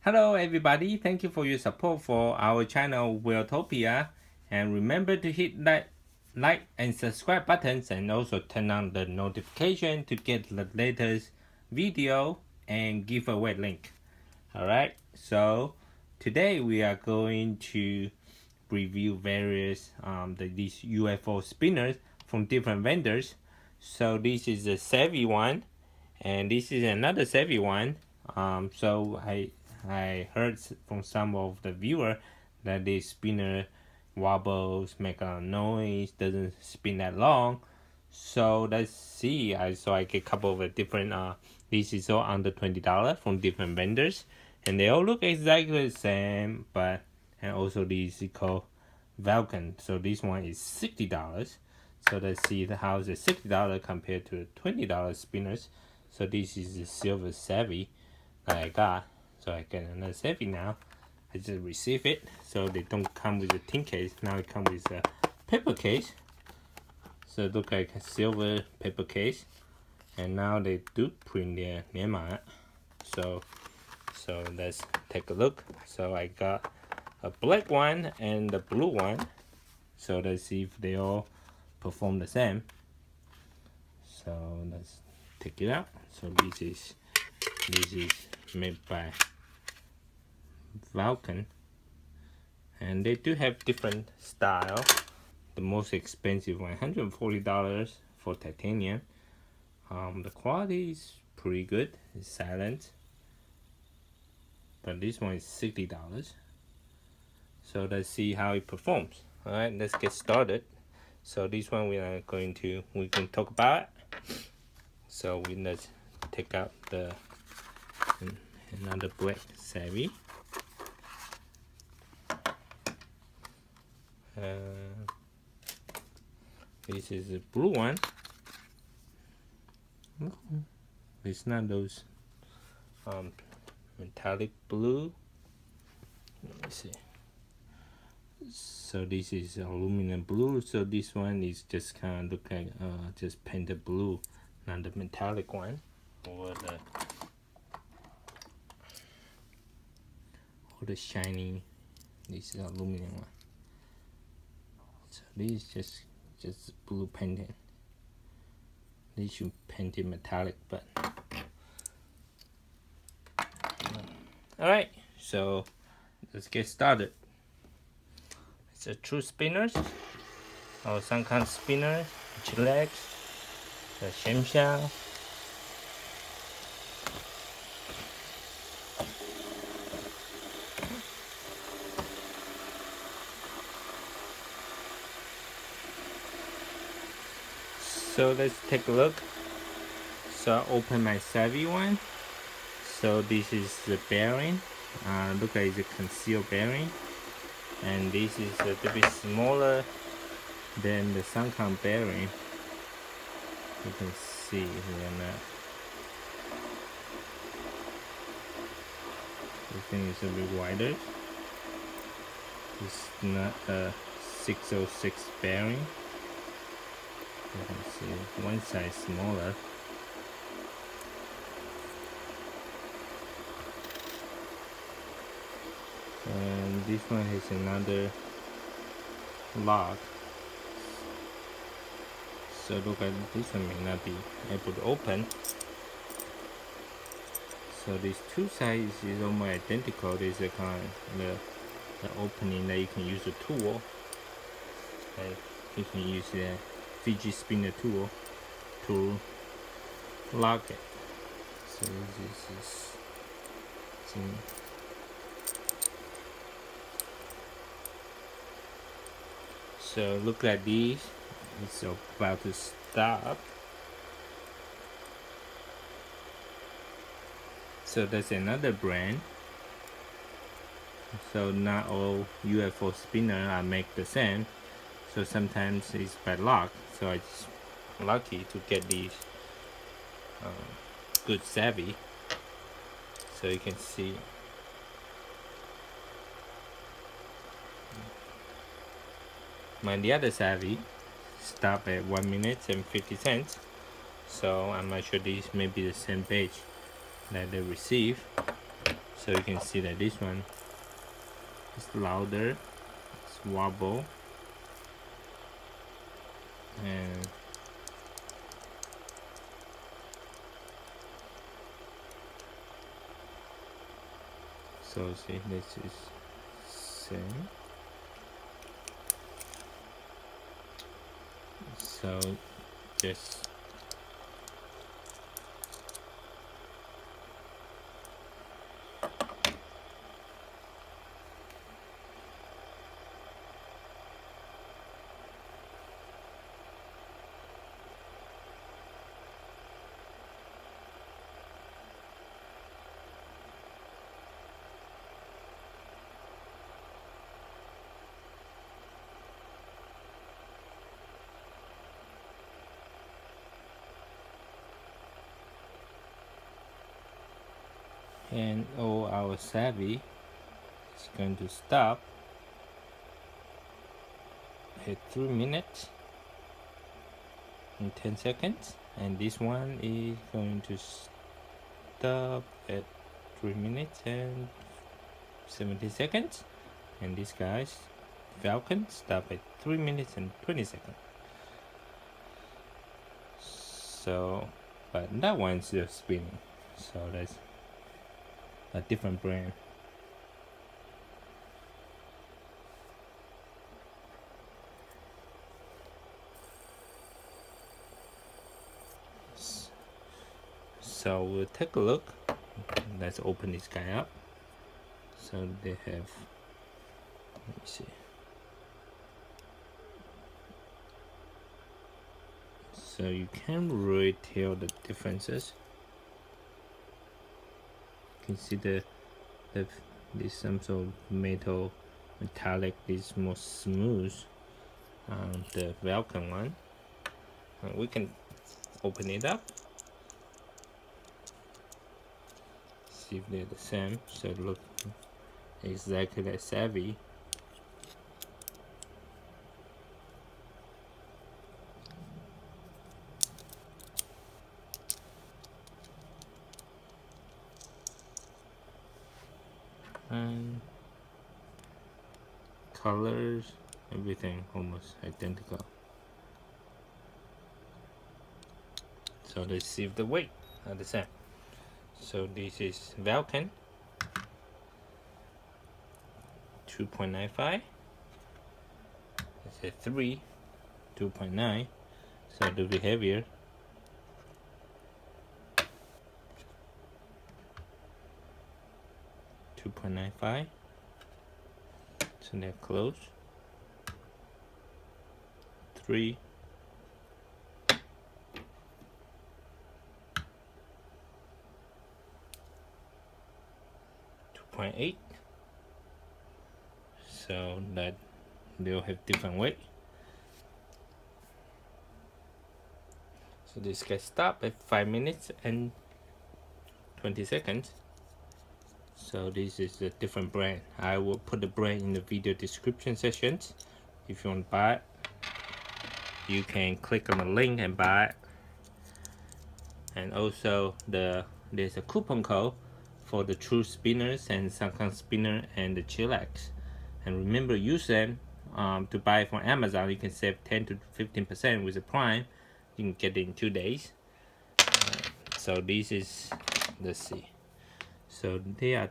Hello everybody, thank you for your support for our channel Wheeltopia, and remember to hit that like and subscribe buttons and also turn on the notification to get the latest video and giveaway link. Alright, so today we are going to review various these UFO spinners from different vendors. So this is a Savfy one, and this is another Savfy one. So I heard from some of the viewer that this spinner wobbles, make a noise, doesn't spin that long. So let's see. I get a couple of different this is all under $20 from different vendors, and they all look exactly the same. But and also this is called Valtcan. So this one is $60. So let's see how the $60 compared to the $20 spinners. So this is the silver Savfy that I got. So I get another Savfy now. I just receive it. So they don't come with a tin case. Now it comes with a paper case. So it looks like a silver paper case. And now they do print their name on it. So let's take a look. So I got a black one and the blue one. So let's see if they all perform the same. So let's take it out. So this is made by Valtcan, and they do have different style. The most expensive one, $140 for titanium. The quality is pretty good. It's silent, but this one is $60. So let's see how it performs. All right, let's get started. So this one we can talk about it. So let's take out the another black Savfy. This is the blue one. It's not those metallic blue. Let me see. So this is aluminum blue. So this one is just kind of look like just painted blue, not the metallic one or the shiny. This is aluminum one. So this is just blue painting. They should paint it metallic, but alright, so let's get started. It's a true spinners or some kind of spinner, chillax, the shemshell. So let's take a look. So I open my Savfy one. So this is the bearing. Look like it's a concealed bearing, and this is a little bit smaller than the Savfy bearing. You can see here now. This thing is a bit wider. It's not a 606 bearing. You can see one side smaller. And this one has another lock. So look at this one may not be able to open. So these two sides is almost identical. There's a kind of the opening that you can use a tool. Like you can use the fidget spinner tool to lock it. So this is so look at these. It's about to stop. So that's another brand. So not all UFO spinner are make the same. So sometimes it's by luck. So I just lucky to get these good Savfy. So you can see. The other Savfy stop at 1 minute and 50 cents. So I'm not sure these may be the same page that they receive. So you can see that this one is louder, it's wobble, and so see, this is same. So just and all our Savfy is going to stop at 3 minutes and 10 seconds, and this one is going to stop at 3 minutes and 70 seconds, and this guy's Valtcan stop at 3 minutes and 20 seconds. So but that one's still spinning, so that's a different brand. So we'll take a look. Let's open this guy up. So they have, let me see. So you can't really tell the differences. You can see there's some sort of metal metallic is more smooth on the Valtcan one. We can open it up, see if they're the same. So it looks exactly like Savfy. And colors, everything almost identical. So let's see if the weight are the same. So this is Valtcan 2.95. It's a 3 2.9, so it'll be heavier. .95, so they're close. 3 2.8, so that they'll have different weight. So this guy stopped at 5 minutes and 20 seconds. So this is a different brand. I will put the brand in the video description sections. If you want to buy it, you can click on the link and buy it. And also there's a coupon code for the True Spinners and Sunken Spinner and the Chillax. And remember, use them to buy it from Amazon. You can save 10 to 15% with the Prime. You can get it in 2 days. So this is, let's see. So they are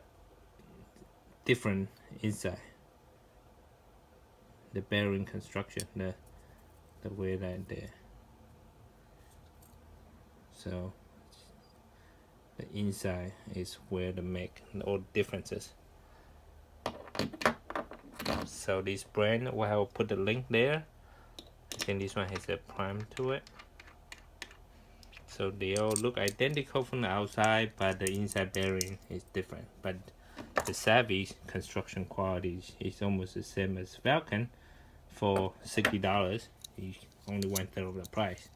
different inside. The bearing construction, the way that they. So the inside is where they make all differences. So this brand, well, I'll put the link there. I think this one has a prime to it. So they all look identical from the outside, but the inside bearing is different. But the Savfy construction quality is almost the same as Valtcan. For $60, it's only 1/3 of the price.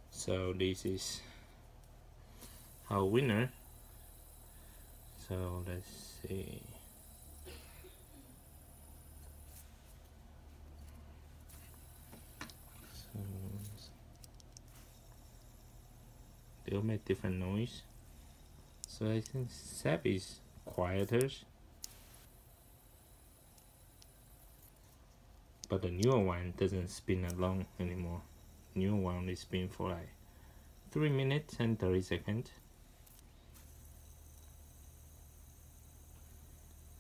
So this is our winner. So let's see. So they'll make different noise. So I think Savfy is quieter, but the newer one doesn't spin along anymore. New one is spin for like 3 minutes and 30 seconds.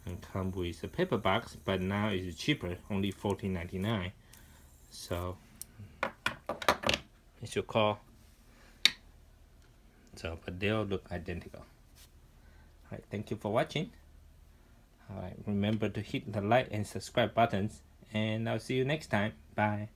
And come with a paper box, but now it's cheaper, only $14.99. So it's your call. So, but they all look identical. Alright, thank you for watching. Alright, remember to hit the like and subscribe buttons, and I'll see you next time. Bye.